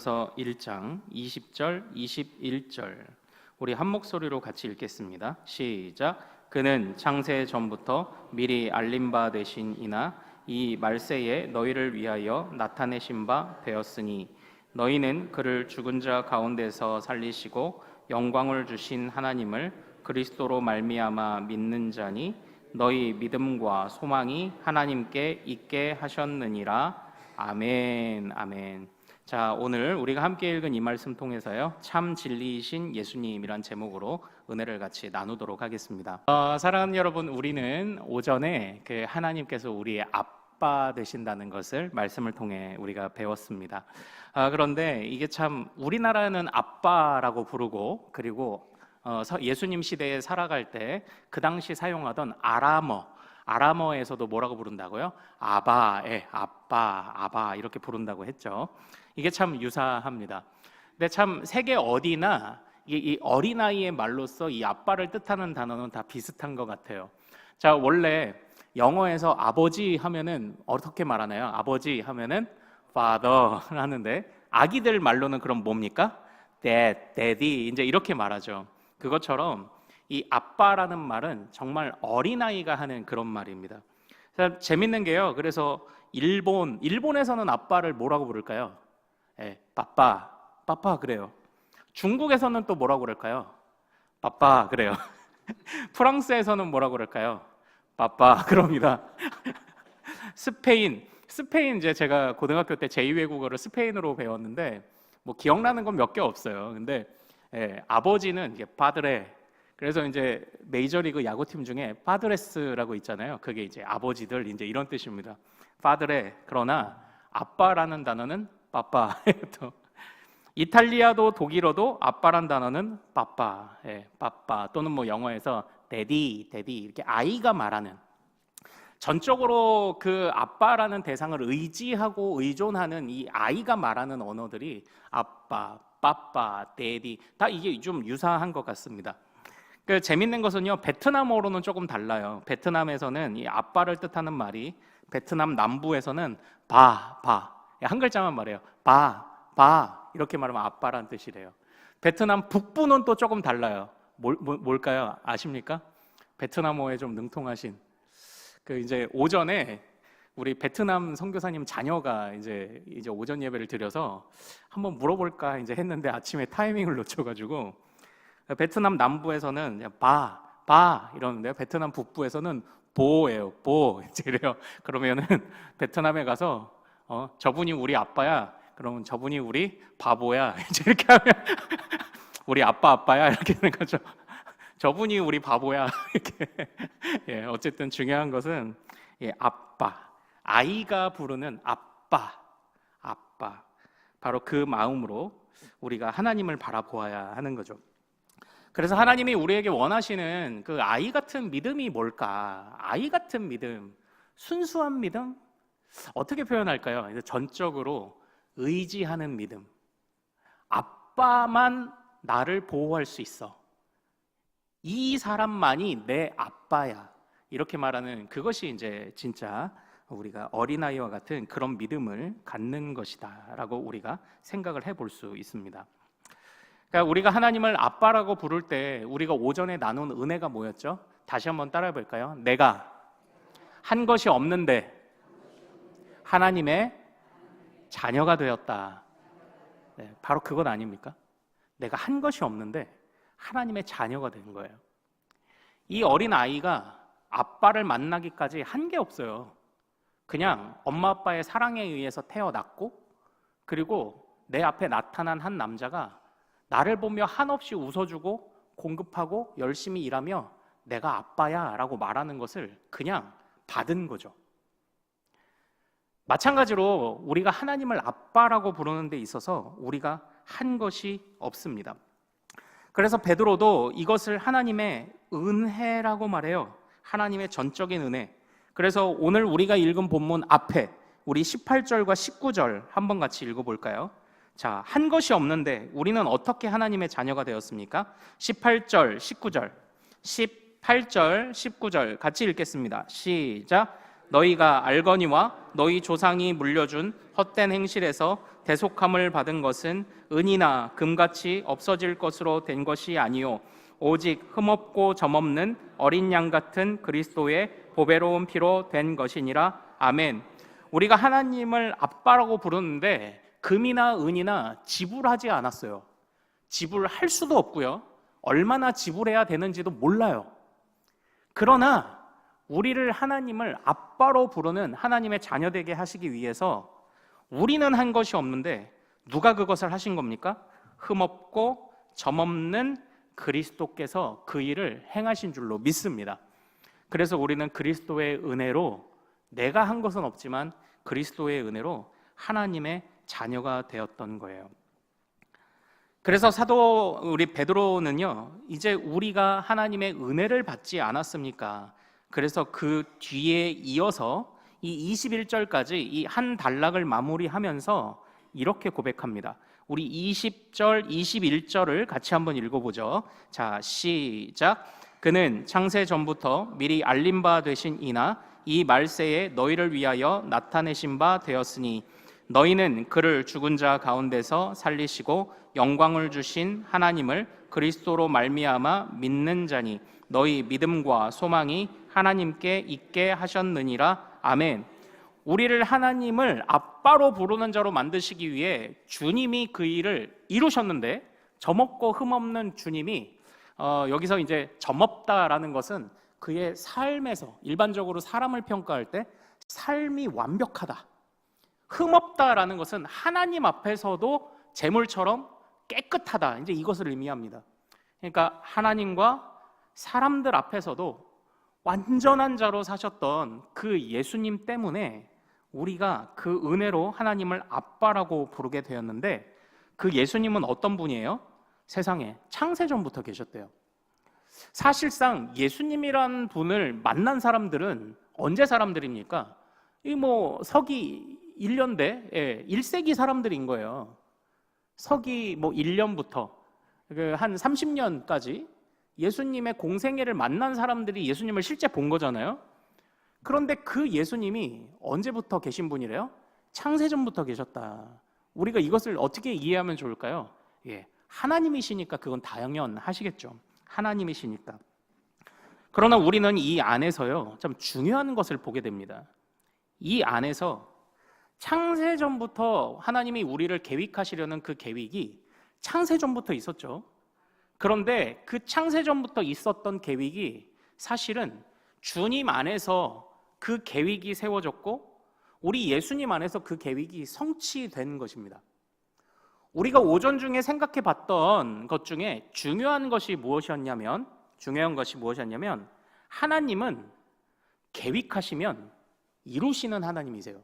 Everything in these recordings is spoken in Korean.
고린도전서 1장 20절 21절 우리 한 목소리로 같이 읽겠습니다. 시작. 그는 창세 전부터 미리 알린 바 되신 이나 이 말세에 너희를 위하여 나타내신 바 되었으니 너희는 그를 죽은 자 가운데서 살리시고 영광을 주신 하나님을 그리스도로 말미암아 믿는 자니 너희 믿음과 소망이 하나님께 있게 하셨느니라. 아멘. 아멘. 자, 오늘 우리가 함께 읽은 이 말씀 통해서요, 참 진리이신 예수님이란 제목으로 은혜를 같이 나누도록 하겠습니다. 사랑하는 여러분, 우리는 오전에 그 하나님께서 우리의 아빠 되신다는 것을 말씀을 통해 우리가 배웠습니다. 그런데 이게 참 우리나라는 아빠라고 부르고, 그리고 예수님 시대에 살아갈 때 그 당시 사용하던 아람어에서도 뭐라고 부른다고요? 아바의 아빠, 아바 이렇게 부른다고 했죠. 이게 참 유사합니다. 근데 참 세계 어디나 이 어린아이의 말로써 이 아빠를 뜻하는 단어는 다 비슷한 것 같아요. 자, 원래 영어에서 아버지 하면은 어떻게 말하나요? 아버지 하면은 father 하는데 아기들 말로는 그럼 뭡니까? dad, daddy 이제 이렇게 말하죠. 그것처럼 이 아빠라는 말은 정말 어린아이가 하는 그런 말입니다. 재밌는 게요. 그래서 일본에서는 아빠를 뭐라고 부를까요? 빠빠 그래요. 중국에서는 또 뭐라고 그럴까요? 빠빠 그래요. 프랑스에서는 뭐라고 그럴까요? 빠빠 그럽니다. 스페인 이제 제가 고등학교 때 제2외국어를 스페인어로 배웠는데 뭐 기억나는 건 몇 개 없어요. 근데 아버지는 이게 파드레. 그래서 이제 메이저리그 야구팀 중에 파드레스라고 있잖아요. 그게 이제 아버지들 이제 이런 뜻입니다. 파드레. 그러나 아빠라는 단어는 빠빠. 또 이탈리아도 독일어도 아빠란 단어는 빠빠. 빠빠 또는 뭐 영어에서 데디 이렇게 아이가 말하는, 전적으로 그 아빠라는 대상을 의지하고 의존하는 이 아이가 말하는 언어들이 아빠, 빠빠, 데디 다 이게 좀 유사한 것 같습니다. 그 재밌는 것은요, 베트남어로는 조금 달라요. 베트남에서는 이 아빠를 뜻하는 말이 베트남 남부에서는 바 한 글자만 말해요. 바 이렇게 말하면 아빠란 뜻이래요. 베트남 북부는 또 조금 달라요. 뭘까요? 아십니까? 베트남어에 좀 능통하신 그 이제 오전에 우리 베트남 선교사님 자녀가 이제 오전 예배를 드려서 한번 물어볼까 이제 했는데 아침에 타이밍을 놓쳐가지고 베트남 남부에서는 바 이러는데요. 베트남 북부에서는 보예요. 보 이제 이래요. 그러면은 베트남에 가서 저분이 우리 아빠야. 그러면 저분이 우리 바보야. 이제 이렇게 하면 우리 아빠야 이렇게 되는 거죠. 저분이 우리 바보야. 이렇게. 어쨌든 중요한 것은 아빠, 아이가 부르는 아빠. 바로 그 마음으로 우리가 하나님을 바라보아야 하는 거죠. 그래서 하나님이 우리에게 원하시는 그 아이 같은 믿음이 뭘까? 아이 같은 믿음, 순수한 믿음? 어떻게 표현할까요? 전적으로 의지하는 믿음. 아빠만 나를 보호할 수 있어. 이 사람만이 내 아빠야. 이렇게 말하는 그것이 이제 진짜 우리가 어린아이와 같은 그런 믿음을 갖는 것이다라고 우리가 생각을 해볼 수 있습니다. 그러니까 우리가 하나님을 아빠라고 부를 때 우리가 오전에 나눈 은혜가 뭐였죠? 다시 한번 따라해 볼까요? 내가 한 것이 없는데 하나님의 자녀가 되었다. 바로 그것 아닙니까? 내가 한 것이 없는데 하나님의 자녀가 된 거예요. 이 어린 아이가 아빠를 만나기까지 한 게 없어요. 그냥 엄마 아빠의 사랑에 의해서 태어났고, 그리고 내 앞에 나타난 한 남자가 나를 보며 한없이 웃어주고 공급하고 열심히 일하며 내가 아빠야 라고 말하는 것을 그냥 받은 거죠. 마찬가지로 우리가 하나님을 아빠라고 부르는 데 있어서 우리가 한 것이 없습니다. 그래서 베드로도 이것을 하나님의 은혜라고 말해요. 하나님의 전적인 은혜. 그래서 오늘 우리가 읽은 본문 앞에 우리 18절과 19절 한번 같이 읽어볼까요? 자, 한 것이 없는데 우리는 어떻게 하나님의 자녀가 되었습니까? 18절, 19절 18절, 19절 같이 읽겠습니다. 시작. 너희가 알거니와 너희 조상이 물려준 헛된 행실에서 대속함을 받은 것은 은이나 금같이 없어질 것으로 된 것이 아니요 오직 흠없고 점없는 어린 양 같은 그리스도의 보배로운 피로 된 것이니라. 아멘. 우리가 하나님을 아빠라고 부르는데 금이나 은이나 지불하지 않았어요. 지불할 수도 없고요. 얼마나 지불해야 되는지도 몰라요. 그러나 우리를 하나님을 아빠로 부르는 하나님의 자녀되게 하시기 위해서 우리는 한 것이 없는데 누가 그것을 하신 겁니까? 흠없고 점없는 그리스도께서 그 일을 행하신 줄로 믿습니다. 그래서 우리는 그리스도의 은혜로, 내가 한 것은 없지만 그리스도의 은혜로 하나님의 자녀가 되었던 거예요. 그래서 사도 우리 베드로는요, 이제 우리가 하나님의 은혜를 받지 않았습니까? 그래서 그 뒤에 이어서 이 21절까지 이 한 단락을 마무리하면서 이렇게 고백합니다. 우리 20절, 21절을 같이 한번 읽어보죠. 자, 시작. 그는 창세 전부터 미리 알린 바 되신 이나 이 말세에 너희를 위하여 나타내신 바 되었으니 너희는 그를 죽은 자 가운데서 살리시고 영광을 주신 하나님을 그리스도로 말미암아 믿는 자니 너희 믿음과 소망이 하나님께 있게 하셨느니라. 아멘. 우리를 하나님을 아빠로 부르는 자로 만드시기 위해 주님이 그 일을 이루셨는데, 점없고 흠없는 주님이 여기서 이제 점없다라는 것은 그의 삶에서 일반적으로 사람을 평가할 때 삶이 완벽하다, 흠없다라는 것은 하나님 앞에서도 재물처럼 깨끗하다, 이제 이것을 의미합니다. 그러니까 하나님과 사람들 앞에서도 완전한 자로 사셨던 그 예수님 때문에 우리가 그 은혜로 하나님을 아빠라고 부르게 되었는데, 그 예수님은 어떤 분이에요? 세상에 창세전부터 계셨대요. 사실상 예수님이란 분을 만난 사람들은 언제 사람들입니까? 이 서기 1년대 1세기 사람들인 거예요. 서기 1년부터 한 30년까지 예수님의 공생애를 만난 사람들이 예수님을 실제 본 거잖아요. 그런데 그 예수님이 언제부터 계신 분이래요? 창세전부터 계셨다. 우리가 이것을 어떻게 이해하면 좋을까요? 하나님이시니까 그건 당연하시겠죠. 하나님이시니까. 그러나 우리는 이 안에서요, 참 중요한 것을 보게 됩니다. 이 안에서 창세전부터 하나님이 우리를 계획하시려는 그 계획이 창세전부터 있었죠. 그런데 그 창세전부터 있었던 계획이 사실은 주님 안에서 그 계획이 세워졌고 우리 예수님 안에서 그 계획이 성취된 것입니다. 우리가 오전 중에 생각해 봤던 것 중에 중요한 것이 무엇이었냐면 하나님은 계획하시면 이루시는 하나님이세요.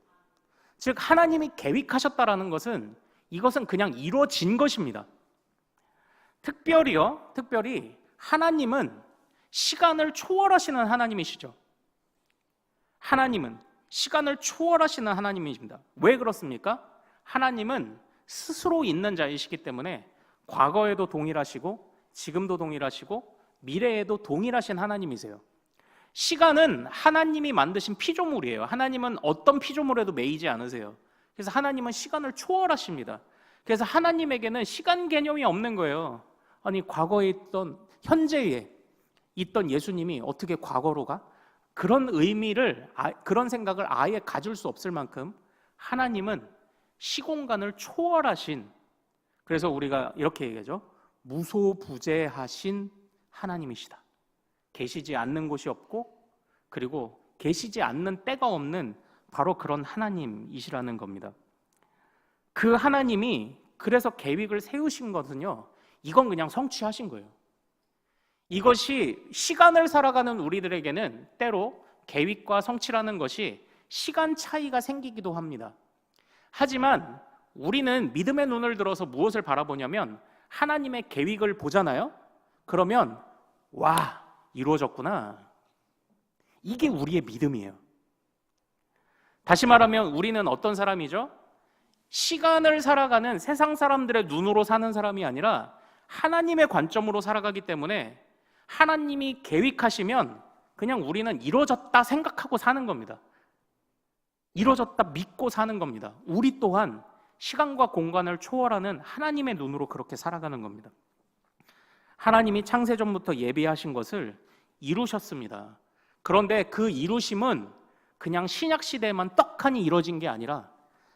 즉 하나님이 계획하셨다라는 것은 이것은 그냥 이루어진 것입니다. 특별히 하나님은 시간을 초월하시는 하나님이시죠. 하나님은 시간을 초월하시는 하나님이십니다. 왜 그렇습니까? 하나님은 스스로 있는 자이시기 때문에 과거에도 동일하시고 지금도 동일하시고 미래에도 동일하신 하나님이세요. 시간은 하나님이 만드신 피조물이에요. 하나님은 어떤 피조물에도 매이지 않으세요. 그래서 하나님은 시간을 초월하십니다. 그래서 하나님에게는 시간 개념이 없는 거예요. 아니, 과거에 있던, 현재에 있던 예수님이 어떻게 과거로 가? 그런 의미를, 그런 생각을 아예 가질 수 없을 만큼 하나님은 시공간을 초월하신, 그래서 우리가 이렇게 얘기하죠. 무소부재하신 하나님이시다. 계시지 않는 곳이 없고 그리고 계시지 않는 때가 없는 바로 그런 하나님이시라는 겁니다. 그 하나님이 그래서 계획을 세우신 것은요, 이건 그냥 성취하신 거예요. 이것이 시간을 살아가는 우리들에게는 때로 계획과 성취라는 것이 시간 차이가 생기기도 합니다. 하지만 우리는 믿음의 눈을 들어서 무엇을 바라보냐면 하나님의 계획을 보잖아요. 그러면 와, 이루어졌구나. 이게 우리의 믿음이에요. 다시 말하면 우리는 어떤 사람이죠? 시간을 살아가는 세상 사람들의 눈으로 사는 사람이 아니라 하나님의 관점으로 살아가기 때문에 하나님이 계획하시면 그냥 우리는 이루어졌다 생각하고 사는 겁니다. 이루어졌다 믿고 사는 겁니다. 우리 또한 시간과 공간을 초월하는 하나님의 눈으로 그렇게 살아가는 겁니다. 하나님이 창세전부터 예비하신 것을 이루셨습니다. 그런데 그 이루심은 그냥 신약 시대에만 떡하니 이루어진 게 아니라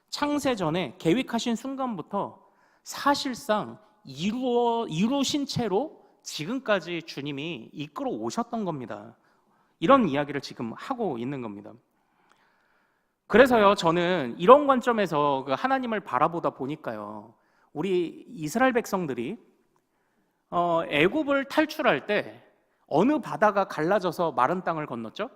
창세전에 계획하신 순간부터 사실상 이루신 채로 지금까지 주님이 이끌어 오셨던 겁니다. 이런 이야기를 지금 하고 있는 겁니다. 그래서요, 저는 이런 관점에서 그 하나님을 바라보다 보니까요, 우리 이스라엘 백성들이 애굽을 탈출할 때 어느 바다가 갈라져서 마른 땅을 건넜죠?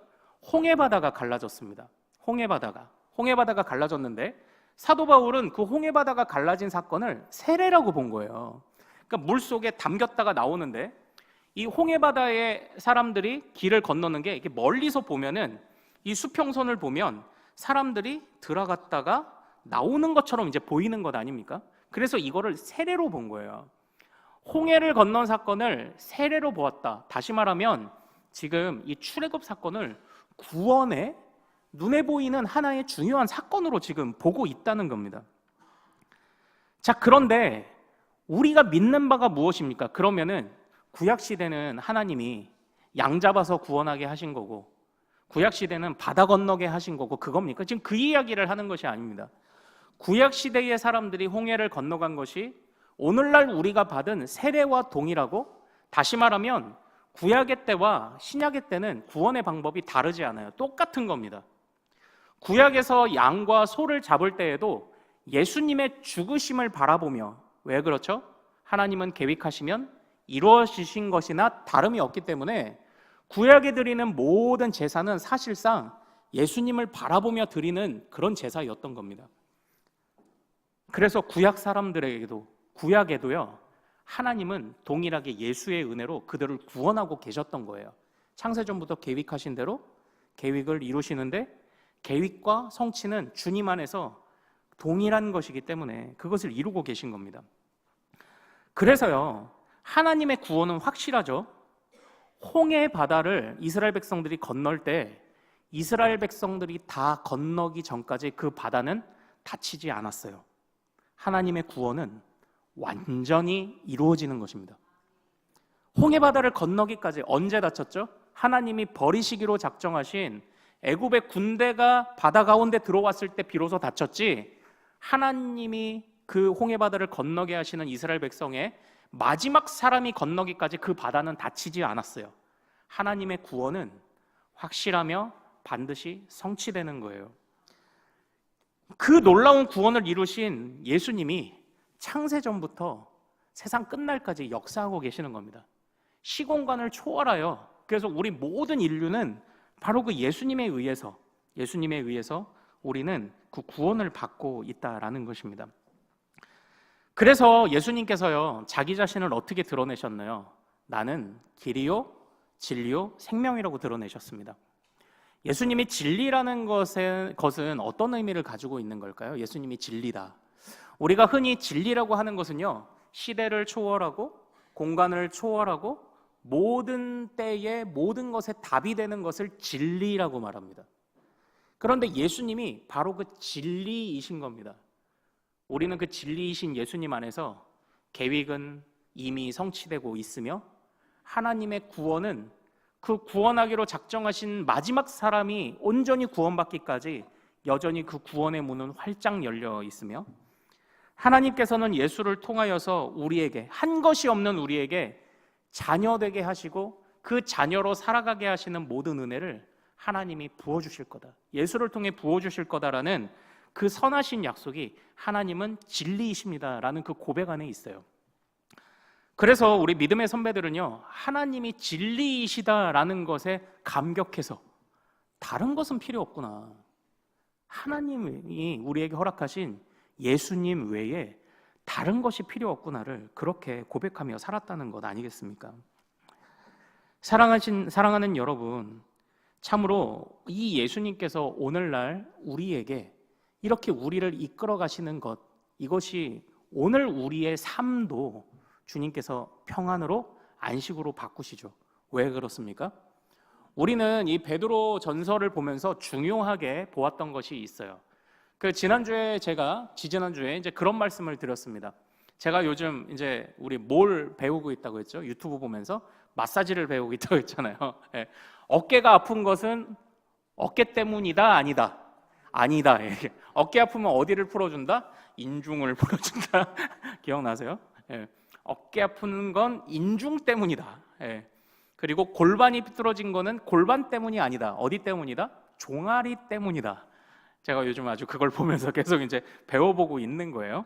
홍해 바다가 갈라졌습니다. 홍해 바다가 갈라졌는데 사도 바울은 그 홍해 바다가 갈라진 사건을 세례라고 본 거예요. 그러니까 물 속에 담겼다가 나오는데 이 홍해 바다의 사람들이 길을 건너는 게 이렇게 멀리서 보면은 이 수평선을 보면 사람들이 들어갔다가 나오는 것처럼 이제 보이는 것 아닙니까? 그래서 이거를 세례로 본 거예요. 홍해를 건넌 사건을 세례로 보았다. 다시 말하면 지금 이 출애굽 사건을 구원의 눈에 보이는 하나의 중요한 사건으로 지금 보고 있다는 겁니다. 자, 그런데 우리가 믿는 바가 무엇입니까? 그러면은 구약 시대는 하나님이 양 잡아서 구원하게 하신 거고, 구약 시대는 바다 건너게 하신 거고, 그겁니까? 지금 그 이야기를 하는 것이 아닙니다. 구약 시대의 사람들이 홍해를 건너간 것이 오늘날 우리가 받은 세례와 동일하고, 다시 말하면 구약의 때와 신약의 때는 구원의 방법이 다르지 않아요. 똑같은 겁니다. 구약에서 양과 소를 잡을 때에도 예수님의 죽으심을 바라보며, 왜 그렇죠? 하나님은 계획하시면 이루어지신 것이나 다름이 없기 때문에 구약에 드리는 모든 제사는 사실상 예수님을 바라보며 드리는 그런 제사였던 겁니다. 그래서 구약 사람들에게도, 구약에도요, 하나님은 동일하게 예수의 은혜로 그들을 구원하고 계셨던 거예요. 창세전부터 계획하신 대로 계획을 이루시는데 계획과 성취는 주님 안에서 동일한 것이기 때문에 그것을 이루고 계신 겁니다. 그래서요, 하나님의 구원은 확실하죠. 홍해 바다를 이스라엘 백성들이 건널 때 이스라엘 백성들이 다 건너기 전까지 그 바다는 닫히지 않았어요. 하나님의 구원은 완전히 이루어지는 것입니다. 홍해 바다를 건너기까지 언제 닫혔죠? 하나님이 버리시기로 작정하신 애굽의 군대가 바다 가운데 들어왔을 때 비로소 닫혔지, 하나님이 그 홍해 바다를 건너게 하시는 이스라엘 백성의 마지막 사람이 건너기까지 그 바다는 닫히지 않았어요. 하나님의 구원은 확실하며 반드시 성취되는 거예요. 그 놀라운 구원을 이루신 예수님이 창세전부터 세상 끝날까지 역사하고 계시는 겁니다. 시공간을 초월하여, 그래서 우리 모든 인류는 바로 그 예수님에 의해서 우리는 그 구원을 받고 있다라는 것입니다. 그래서 예수님께서요, 자기 자신을 어떻게 드러내셨나요? 나는 길이요 진리요 생명이라고 드러내셨습니다. 예수님이 진리라는 것은 어떤 의미를 가지고 있는 걸까요? 예수님이 진리다. 우리가 흔히 진리라고 하는 것은요, 시대를 초월하고 공간을 초월하고 모든 때에 모든 것에 답이 되는 것을 진리라고 말합니다. 그런데 예수님이 바로 그 진리이신 겁니다. 우리는 그 진리이신 예수님 안에서 계획은 이미 성취되고 있으며 하나님의 구원은 그 구원하기로 작정하신 마지막 사람이 온전히 구원받기까지 여전히 그 구원의 문은 활짝 열려 있으며, 하나님께서는 예수를 통하여서 우리에게, 한 것이 없는 우리에게 자녀되게 하시고 그 자녀로 살아가게 하시는 모든 은혜를 하나님이 부어주실 거다, 예수를 통해 부어주실 거다라는 그 선하신 약속이 하나님은 진리이십니다라는 그 고백 안에 있어요. 그래서 우리 믿음의 선배들은요, 하나님이 진리이시다라는 것에 감격해서 다른 것은 필요 없구나, 하나님이 우리에게 허락하신 예수님 외에 다른 것이 필요 없구나를 그렇게 고백하며 살았다는 것 아니겠습니까? 사랑하는 여러분, 참으로 이 예수님께서 오늘날 우리에게 이렇게 우리를 이끌어 가시는 것, 이것이 오늘 우리의 삶도 주님께서 평안으로 안식으로 바꾸시죠. 왜 그렇습니까? 우리는 이 베드로 전서를 보면서 중요하게 보았던 것이 있어요. 지지난주에 이제 그런 말씀을 드렸습니다. 제가 요즘 이제 우리 뭘 배우고 있다고 했죠? 유튜브 보면서 마사지를 배우고 있다고 했잖아요. 예. 어깨가 아픈 것은 어깨 때문이다, 아니다? 아니다. 예. 어깨 아프면 어디를 풀어준다? 인중을 풀어준다. 기억나세요? 예. 어깨 아픈 건 인중 때문이다. 예. 그리고 골반이 삐뚤어진 거는 골반 때문이 아니다. 어디 때문이다? 종아리 때문이다. 제가 요즘 아주 그걸 보면서 계속 이제 배워보고 있는 거예요.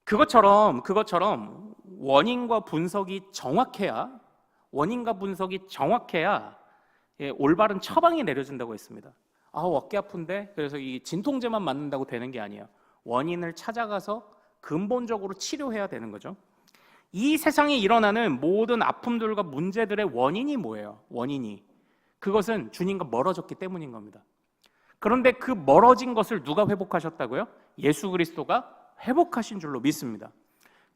그것처럼 원인과 분석이 정확해야 올바른 처방이 내려진다고 했습니다. 어깨 아픈데 그래서 이 진통제만 맞는다고 되는 게 아니에요. 원인을 찾아가서 근본적으로 치료해야 되는 거죠. 이 세상에 일어나는 모든 아픔들과 문제들의 원인이 뭐예요? 그것은 주님과 멀어졌기 때문인 겁니다. 그런데 그 멀어진 것을 누가 회복하셨다고요? 예수 그리스도가 회복하신 줄로 믿습니다.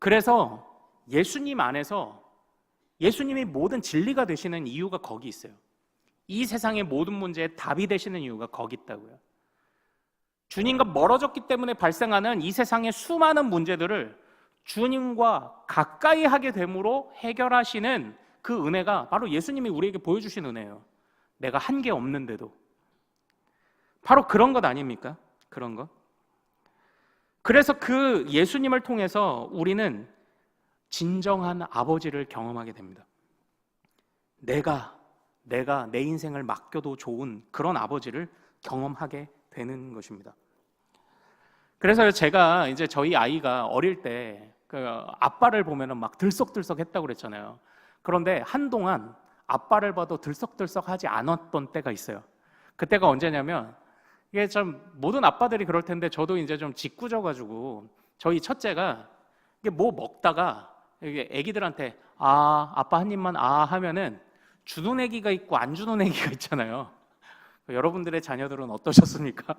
그래서 예수님 안에서 예수님이 모든 진리가 되시는 이유가 거기 있어요. 이 세상의 모든 문제에 답이 되시는 이유가 거기 있다고요. 주님과 멀어졌기 때문에 발생하는 이 세상의 수많은 문제들을 주님과 가까이 하게 됨으로 해결하시는 그 은혜가 바로 예수님이 우리에게 보여주신 은혜예요. 내가 한 게 없는데도. 바로 그런 것 아닙니까? 그런 것. 그래서 그 예수님을 통해서 우리는 진정한 아버지를 경험하게 됩니다. 내가 내 인생을 맡겨도 좋은 그런 아버지를 경험하게 되는 것입니다. 그래서 제가 이제 저희 아이가 어릴 때 그 아빠를 보면은 막 들썩들썩 했다고 그랬잖아요. 그런데 한동안 아빠를 봐도 들썩들썩하지 않았던 때가 있어요. 그때가 언제냐면 이게 좀 모든 아빠들이 그럴 텐데 저도 이제 좀 짓궂어가지고 저희 첫째가 이게 뭐 먹다가 이게 애기들한테 아빠 한 입만 하면은 주는 애기가 있고 안 주는 애기가 있잖아요. 여러분들의 자녀들은 어떠셨습니까?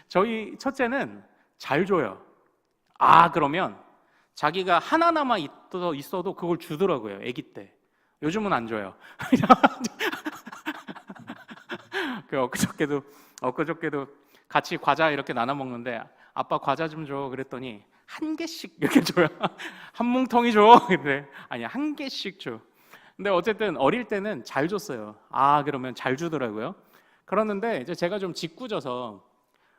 저희 첫째는 잘 줘요. 그러면 자기가 하나나마 있어도 그걸 주더라고요. 애기 때. 요즘은 안 줘요. 엊그저께도 같이 과자 이렇게 나눠 먹는데 아빠 과자 좀 줘 그랬더니 한 개씩 이렇게 줘요. 한 뭉텅이 줘. 근데 아니 한 개씩 줘. 근데 어쨌든 어릴 때는 잘 줬어요. 그러면 잘 주더라고요. 그러는데 이제 제가 좀 짓궂어서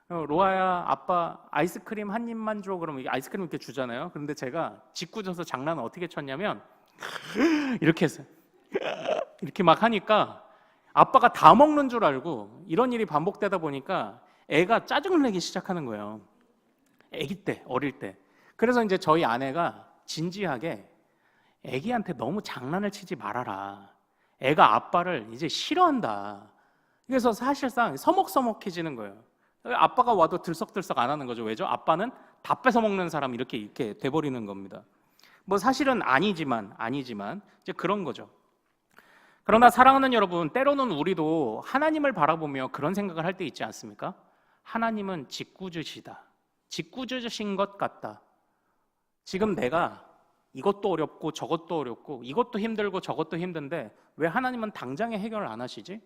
로아야 아빠 아이스크림 한 입만 줘. 그러면 아이스크림 이렇게 주잖아요. 그런데 제가 짓궂어서 장난을 어떻게 쳤냐면 이렇게 했어요. 이렇게 막 하니까 아빠가 다 먹는 줄 알고 이런 일이 반복되다 보니까 애가 짜증을 내기 시작하는 거예요. 애기 때, 어릴 때. 그래서 이제 저희 아내가 진지하게 애기한테 너무 장난을 치지 말아라. 애가 아빠를 이제 싫어한다. 그래서 사실상 서먹서먹해지는 거예요. 아빠가 와도 들썩들썩 안 하는 거죠. 왜죠? 아빠는 다 뺏어 먹는 사람 이렇게 돼버리는 겁니다. 뭐 사실은 아니지만 이제 그런 거죠. 그러나 사랑하는 여러분, 때로는 우리도 하나님을 바라보며 그런 생각을 할 때 있지 않습니까? 하나님은 짓궂으시다. 짓궂으신 것 같다. 지금 내가 이것도 어렵고 저것도 어렵고 이것도 힘들고 저것도 힘든데 왜 하나님은 당장에 해결을 안 하시지?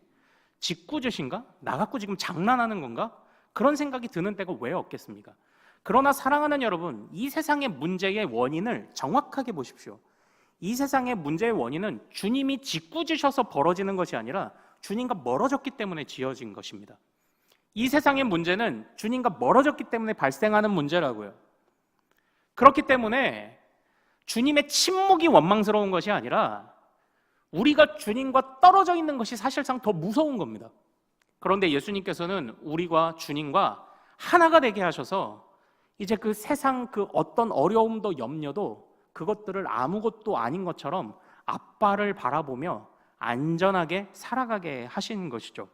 짓궂으신가? 나 갖고 지금 장난하는 건가? 그런 생각이 드는 때가 왜 없겠습니까? 그러나 사랑하는 여러분, 이 세상의 문제의 원인을 정확하게 보십시오. 이 세상의 문제의 원인은 주님이 짓궂으셔서 벌어지는 것이 아니라 주님과 멀어졌기 때문에 지어진 것입니다. 이 세상의 문제는 주님과 멀어졌기 때문에 발생하는 문제라고요. 그렇기 때문에 주님의 침묵이 원망스러운 것이 아니라 우리가 주님과 떨어져 있는 것이 사실상 더 무서운 겁니다. 그런데 예수님께서는 우리와 주님과 하나가 되게 하셔서 이제 그 세상 그 어떤 어려움도 염려도 그것들을 아무것도 아닌 것처럼 아빠를 바라보며 안전하게 살아가게 하신 것이죠.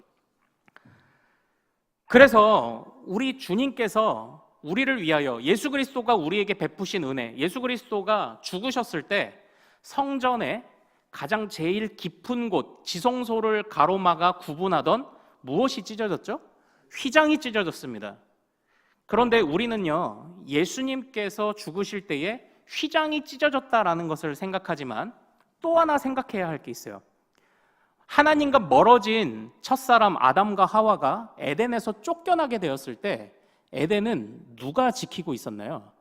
그래서 우리 주님께서 우리를 위하여 예수 그리스도가 우리에게 베푸신 은혜, 예수 그리스도가 죽으셨을 때 성전에 가장 제일 깊은 곳, 지성소를 가로막아 구분하던 무엇이 찢어졌죠? 휘장이 찢어졌습니다. 그런데 우리는요, 예수님께서 죽으실 때에 휘장이 찢어졌다라는 것을 생각하지만 또 하나 생각해야 할 게 있어요. 하나님과 멀어진 첫사람 아담과 하와가 에덴에서 쫓겨나게 되었을 때 에덴은 누가 지키고 있었나요?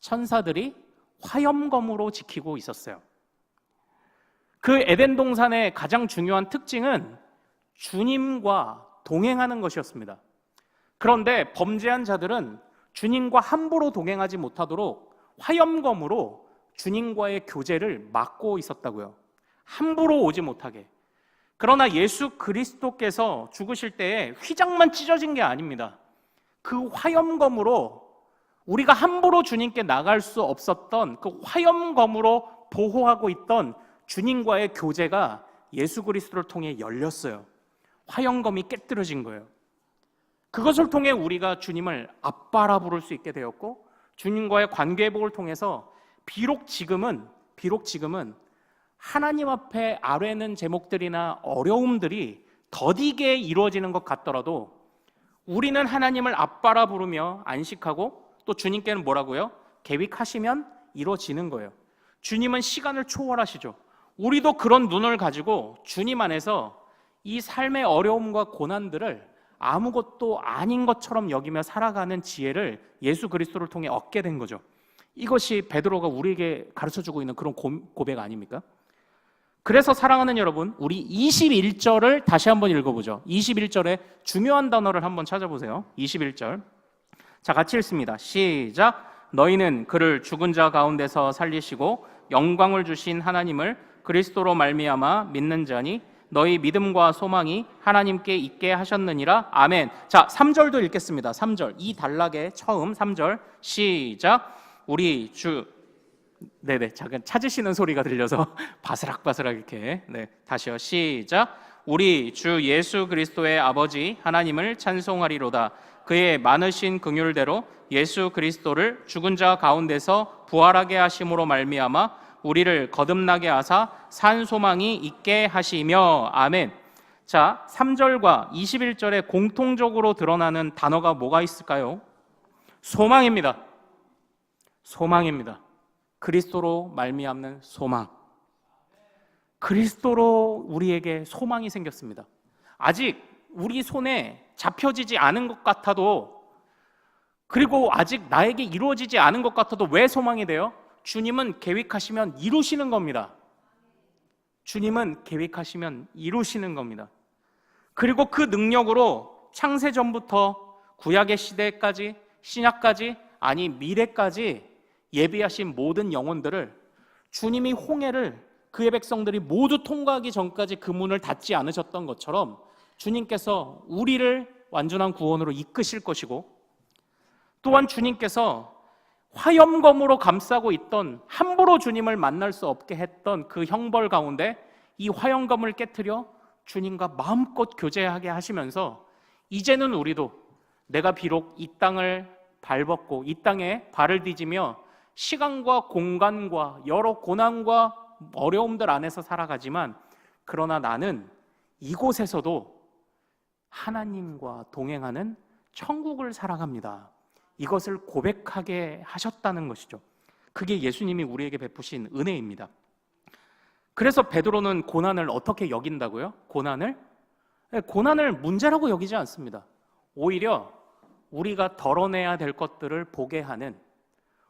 천사들이 화염검으로 지키고 있었어요. 그 에덴 동산의 가장 중요한 특징은 주님과 동행하는 것이었습니다. 그런데 범죄한 자들은 주님과 함부로 동행하지 못하도록 화염검으로 주님과의 교제를 막고 있었다고요. 함부로 오지 못하게. 그러나 예수 그리스도께서 죽으실 때에 휘장만 찢어진 게 아닙니다. 그 화염검으로 우리가 함부로 주님께 나갈 수 없었던 그 화염검으로 보호하고 있던 주님과의 교제가 예수 그리스도를 통해 열렸어요. 화염검이 깨뜨려진 거예요. 그것을 통해 우리가 주님을 아빠라 부를 수 있게 되었고, 주님과의 관계 회복을 통해서 비록 지금은 하나님 앞에 아뢰는 제목들이나 어려움들이 더디게 이루어지는 것 같더라도 우리는 하나님을 아빠라 부르며 안식하고, 또 주님께는 뭐라고요? 계획하시면 이루어지는 거예요. 주님은 시간을 초월하시죠. 우리도 그런 눈을 가지고 주님 안에서 이 삶의 어려움과 고난들을 아무것도 아닌 것처럼 여기며 살아가는 지혜를 예수 그리스도를 통해 얻게 된 거죠. 이것이 베드로가 우리에게 가르쳐주고 있는 그런 고백 아닙니까? 그래서 사랑하는 여러분, 우리 21절을 다시 한번 읽어보죠. 21절에 중요한 단어를 한번 찾아보세요. 21절. 자, 같이 읽습니다. 시작. 너희는 그를 죽은 자 가운데서 살리시고 영광을 주신 하나님을 그리스도로 말미암아 믿는 자니 너희 믿음과 소망이 하나님께 있게 하셨느니라. 아멘. 자, 3절도 읽겠습니다. 3절. 이 단락의 처음 3절. 시작. 우리 주 작은 찾으시는 소리가 들려서 바스락바스락 이렇게. 다시요. 시작. 우리 주 예수 그리스도의 아버지 하나님을 찬송하리로다. 그의 많으신 긍휼대로 예수 그리스도를 죽은 자 가운데서 부활하게 하심으로 말미암아 우리를 거듭나게 하사 산 소망이 있게 하시며. 아멘. 자, 3절과 21절에 공통적으로 드러나는 단어가 뭐가 있을까요? 소망입니다. 소망입니다. 그리스도로 말미암는 소망. 그리스도로 우리에게 소망이 생겼습니다. 아직 우리 손에 잡혀지지 않은 것 같아도, 그리고 아직 나에게 이루어지지 않은 것 같아도 왜 소망이 돼요? 주님은 계획하시면 이루시는 겁니다. 주님은 계획하시면 이루시는 겁니다. 그리고 그 능력으로 창세전부터 구약의 시대까지, 신약까지, 아니 미래까지 예비하신 모든 영혼들을 주님이 홍해를 그의 백성들이 모두 통과하기 전까지 그 문을 닫지 않으셨던 것처럼 주님께서 우리를 완전한 구원으로 이끄실 것이고, 또한 주님께서 화염검으로 감싸고 있던, 함부로 주님을 만날 수 없게 했던 그 형벌 가운데 이 화염검을 깨트려 주님과 마음껏 교제하게 하시면서 이제는 우리도 내가 비록 이 땅을 밟았고 이 땅에 발을 디디며 시간과 공간과 여러 고난과 어려움들 안에서 살아가지만, 그러나 나는 이곳에서도 하나님과 동행하는 천국을 살아갑니다. 이것을 고백하게 하셨다는 것이죠. 그게 예수님이 우리에게 베푸신 은혜입니다. 그래서 베드로는 고난을 어떻게 여긴다고요? 고난을 문제라고 여기지 않습니다. 오히려 우리가 덜어내야 될 것들을 보게 하는,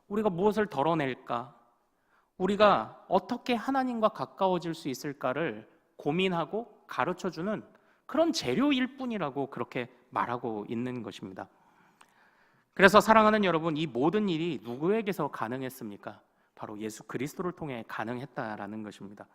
우리가 무엇을 덜어낼까? 우리가 어떻게 하나님과 가까워질 수 있을까를 고민하고 가르쳐주는 그런 재료일 뿐이라고 그렇게 말하고 있는 것입니다. 그래서 사랑하는 여러분, 이 모든 일이 누구에게서 가능했습니까? 바로 예수 그리스도를 통해 가능했다라는 것입니다.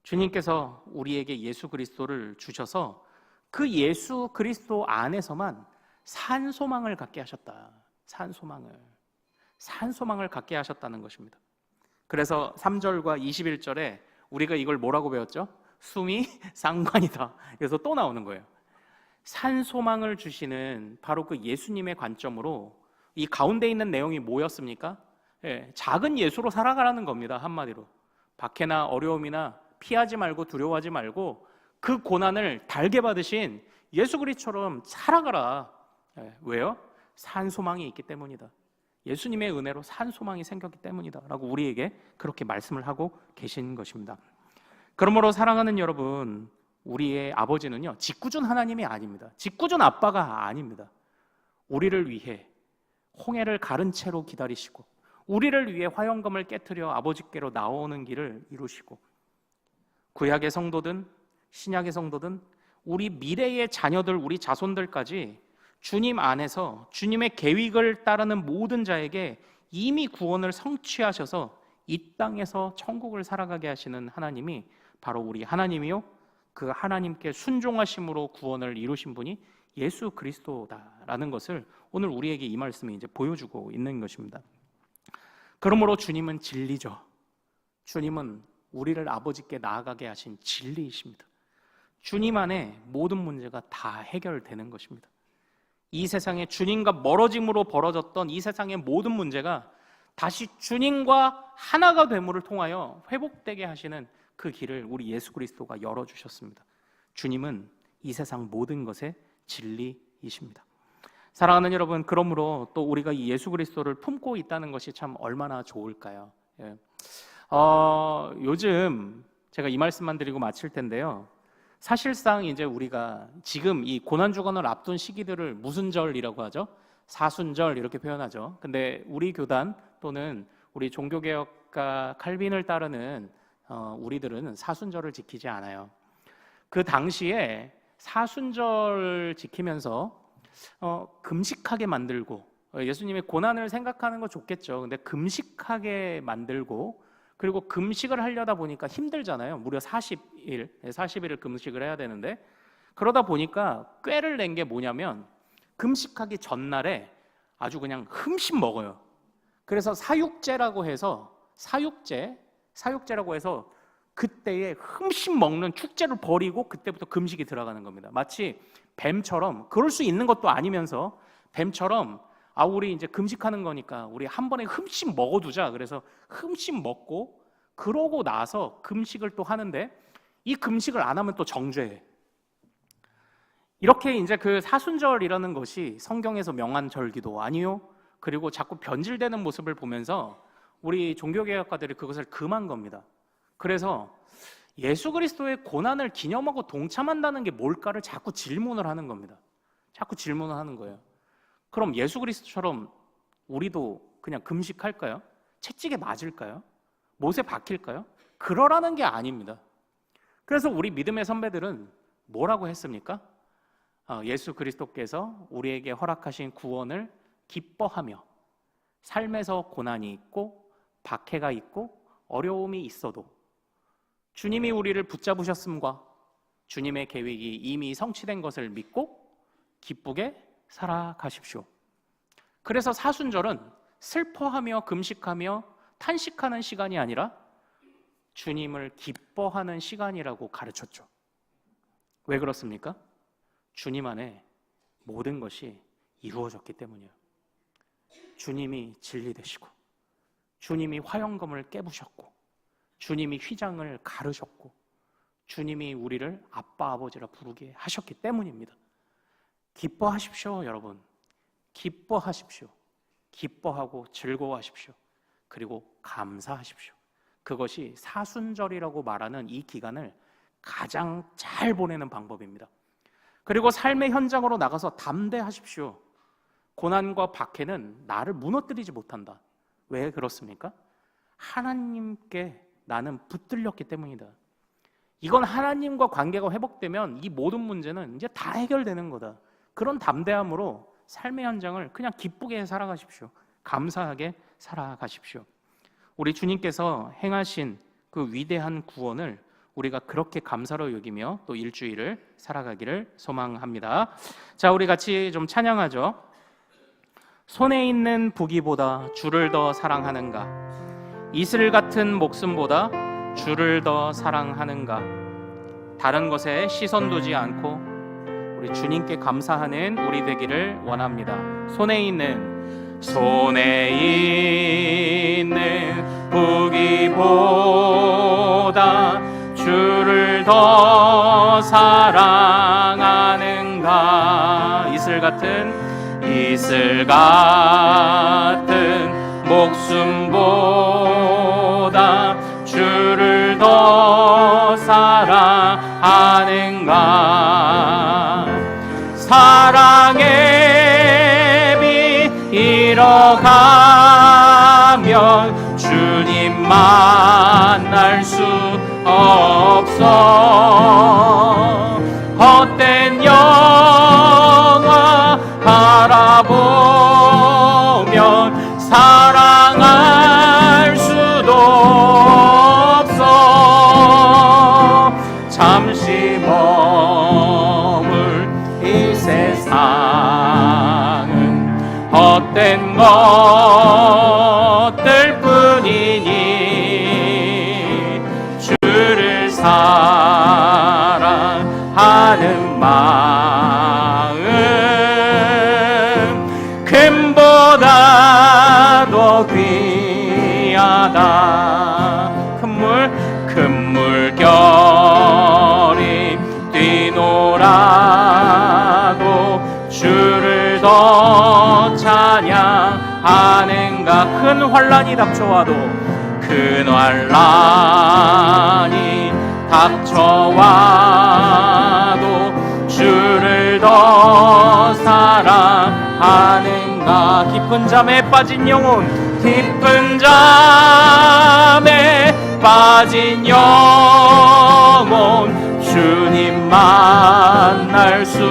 주님께서 우리에게 예수 그리스도를 주셔서 그 예수 그리스도 안에서만 산 소망을 갖게 하셨다. 산 소망을 갖게 하셨다는 것입니다. 그래서 3절과 21절에 우리가 이걸 뭐라고 배웠죠? 숨이 쌍관이다. 그래서 또 나오는 거예요. 산 소망을 주시는 바로 그 예수님의 관점으로 이 가운데 있는 내용이 뭐였습니까? 작은 예수로 살아가라는 겁니다. 한마디로. 박해나 어려움이나 피하지 말고 두려워하지 말고 그 고난을 달게 받으신 예수 그리스도처럼 살아가라. 왜요? 산 소망이 있기 때문이다. 예수님의 은혜로 산 소망이 생겼기 때문이다 라고 우리에게 그렇게 말씀을 하고 계신 것입니다. 그러므로 사랑하는 여러분, 우리의 아버지는요, 짓궂은 하나님이 아닙니다. 짓궂은 아빠가 아닙니다. 우리를 위해 홍해를 가른 채로 기다리시고 우리를 위해 화영검을 깨트려 아버지께로 나오는 길을 이루시고 구약의 성도든 신약의 성도든 우리 미래의 자녀들, 우리 자손들까지 주님 안에서 주님의 계획을 따르는 모든 자에게 이미 구원을 성취하셔서 이 땅에서 천국을 살아가게 하시는 하나님이 바로 우리 하나님이요, 그 하나님께 순종하심으로 구원을 이루신 분이 예수 그리스도다라는 것을 오늘 우리에게 이 말씀이 이제 보여주고 있는 것입니다. 그러므로 주님은 진리죠. 주님은 우리를 아버지께 나아가게 하신 진리이십니다. 주님 안에 모든 문제가 다 해결되는 것입니다. 이 세상에 주님과 멀어짐으로 벌어졌던 이 세상의 모든 문제가 다시 주님과 하나가 됨을 통하여 회복되게 하시는 그 길을 우리 예수 그리스도가 열어주셨습니다. 주님은 이 세상 모든 것의 진리이십니다. 사랑하는 여러분, 그러므로 또 우리가 이 예수 그리스도를 품고 있다는 것이 참 얼마나 좋을까요? 요즘 제가 이 말씀만 드리고 마칠 텐데요. 사실상 이제 우리가 지금 이 고난주간을 앞둔 시기들을 무슨 절이라고 하죠? 사순절 이렇게 표현하죠. 근데 우리 교단 또는 우리 종교개혁가 칼빈을 따르는 우리들은 사순절을 지키지 않아요. 그 당시에 사순절 지키면서 금식하게 만들고, 예수님의 고난을 생각하는 거 좋겠죠. 근데 금식하게 만들고, 그리고 금식을 하려다 보니까 힘들잖아요. 무려 40일을 금식을 해야 되는데, 그러다 보니까 꾀를 낸 게 뭐냐면 금식하기 전날에 아주 그냥 흠씬 먹어요. 그래서 사육제라고 해서 그때에 흠씬 먹는 축제를 벌이고 그때부터 금식이 들어가는 겁니다. 마치 뱀처럼, 그럴 수 있는 것도 아니면서 뱀처럼 우리 이제 금식하는 거니까 우리 한 번에 흠씬 먹어두자. 그래서 흠씬 먹고 그러고 나서 금식을 또 하는데, 이 금식을 안 하면 또 정죄해. 이렇게 이제 그 사순절이라는 것이 성경에서 명한 절기도 아니요, 그리고 자꾸 변질되는 모습을 보면서 우리 종교개혁가들이 그것을 금한 겁니다. 그래서 예수 그리스도의 고난을 기념하고 동참한다는 게 뭘까를 자꾸 질문을 하는 겁니다. 자꾸 질문을 하는 거예요. 그럼 예수 그리스도처럼 우리도 그냥 금식할까요? 채찍에 맞을까요? 못에 박힐까요? 그러라는 게 아닙니다. 그래서 우리 믿음의 선배들은 뭐라고 했습니까? 예수 그리스도께서 우리에게 허락하신 구원을 기뻐하며 삶에서 고난이 있고 박해가 있고 어려움이 있어도 주님이 우리를 붙잡으셨음과 주님의 계획이 이미 성취된 것을 믿고 기쁘게 살아가십시오. 그래서 사순절은 슬퍼하며 금식하며 탄식하는 시간이 아니라 주님을 기뻐하는 시간이라고 가르쳤죠. 왜 그렇습니까? 주님 안에 모든 것이 이루어졌기 때문이에요. 주님이 진리 되시고, 주님이 화영검을 깨부셨고, 주님이 휘장을 가르셨고, 주님이 우리를 아빠 아버지라 부르게 하셨기 때문입니다. 기뻐하십시오, 여러분. 기뻐하십시오. 기뻐하고 즐거워하십시오. 그리고 감사하십시오. 그것이 사순절이라고 말하는 이 기간을 가장 잘 보내는 방법입니다. 그리고 삶의 현장으로 나가서 담대하십시오. 고난과 박해는 나를 무너뜨리지 못한다. 왜 그렇습니까? 하나님께 나는 붙들렸기 때문이다. 이건 하나님과 관계가 회복되면 이 모든 문제는 이제 다 해결되는 거다. 그런 담대함으로 삶의 현장을 그냥 기쁘게 살아가십시오. 감사하게 살아가십시오. 우리 주님께서 행하신 그 위대한 구원을 우리가 그렇게 감사로 여기며 또 일주일을 살아가기를 소망합니다. 자, 우리 같이 좀 찬양하죠. 손에 있는 부귀보다 주를 더 사랑하는가? 이슬 같은 목숨보다 주를 더 사랑하는가? 다른 것에 시선 두지 않고 우리 주님께 감사하는 우리 되기를 원합니다. 손에 있는 부귀보다 주를 더 사랑하는가? 이슬 같은 목숨보다 주를 더 사랑하는가? 하는가. 사랑의 빛 잃어가면 주님 만날 수 없어. 헛된 영화 바라보면 사랑할 수도 없어. 잠시 머물 이 세상은 헛된 것들 뿐이니 주를 사랑하는 마음 금보다 더 귀하다. 큰 물결이 뛰놀아도 주를 더 찬양하는가. 큰 환란이 닥쳐와도 큰 환란이 닥쳐와도 주를 더 사랑하는가. 깊은 잠에 빠진 영혼, 깊은 잠에 빠진 영혼 주님 만날 수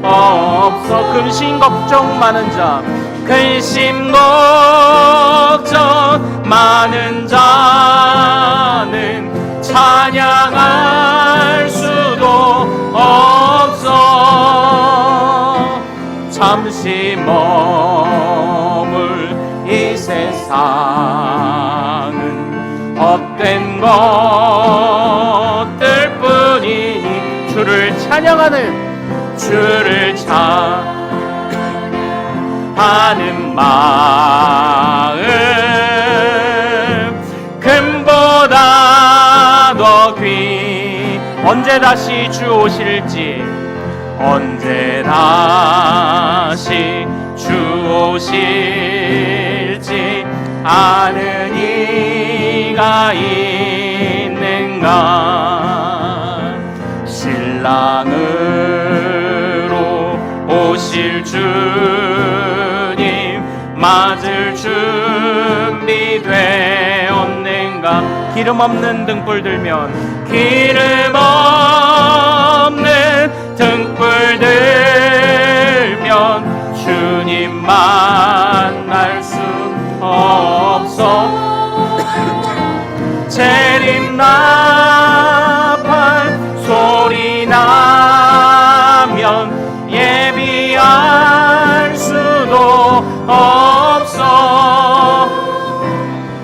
없어. 근심 걱정 많은 자, 근심 걱정 많은 자는 찬양할 수도 없어. 잠시 머물 이 세상은 헛된 것들 뿐이니 주를 찬양하는, 주를 찬양하는 마음 금보다 더 귀. 언제 다시 주 오실지, 언제 다시 주 오실지 아는 이가 있는가. 신랑으로 오실 주님 맞을 준비되었는가. 기름 없는 등불 들면, 기름 없는 등불 들면 주님 만날 수 없어. 재림나팔 소리 나면 예비할 수도 없어.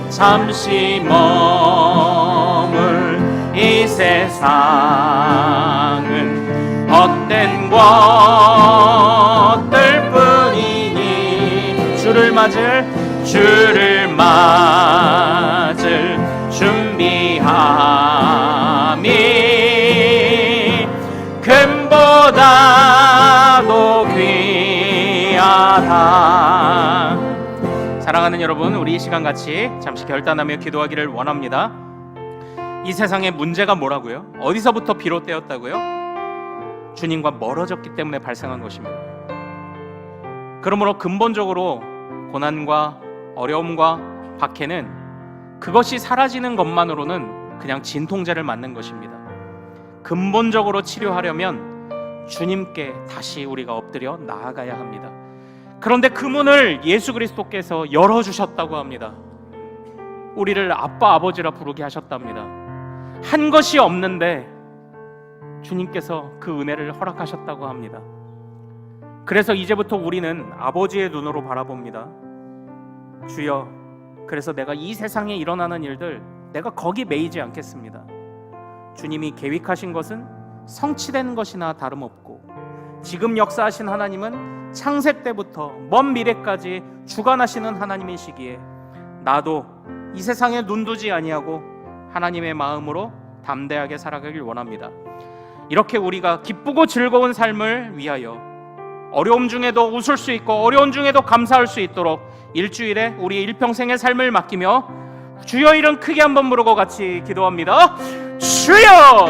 잠시 머물 이 세상은 헛된 것들 뿐이니 주를 맞을 준비함이 금보다 더 귀하다. 사랑하는 여러분, 우리 이 시간 같이 잠시 결단하며 기도하기를 원합니다. 이 세상의 문제가 뭐라고요? 어디서부터 비롯되었다고요? 주님과 멀어졌기 때문에 발생한 것입니다. 그러므로 근본적으로 고난과 어려움과 박해는 그것이 사라지는 것만으로는 그냥 진통제를 맞는 것입니다. 근본적으로 치료하려면 주님께 다시 우리가 엎드려 나아가야 합니다. 그런데 그 문을 예수 그리스도께서 열어주셨다고 합니다. 우리를 아빠 아버지라 부르게 하셨답니다. 한 것이 없는데 주님께서 그 은혜를 허락하셨다고 합니다. 그래서 이제부터 우리는 아버지의 눈으로 바라봅니다. 주여, 그래서 내가 이 세상에 일어나는 일들 내가 거기 매이지 않겠습니다. 주님이 계획하신 것은 성취된 것이나 다름없고 지금 역사하신 하나님은 창세 때부터 먼 미래까지 주관하시는 하나님이시기에 나도 이 세상에 눈두지 아니하고 하나님의 마음으로 담대하게 살아가길 원합니다. 이렇게 우리가 기쁘고 즐거운 삶을 위하여 어려움 중에도 웃을 수 있고 어려움 중에도 감사할 수 있도록 일주일에 우리의 일평생의 삶을 맡기며 주여 이름 크게 한번 부르고 같이 기도합니다. 주여!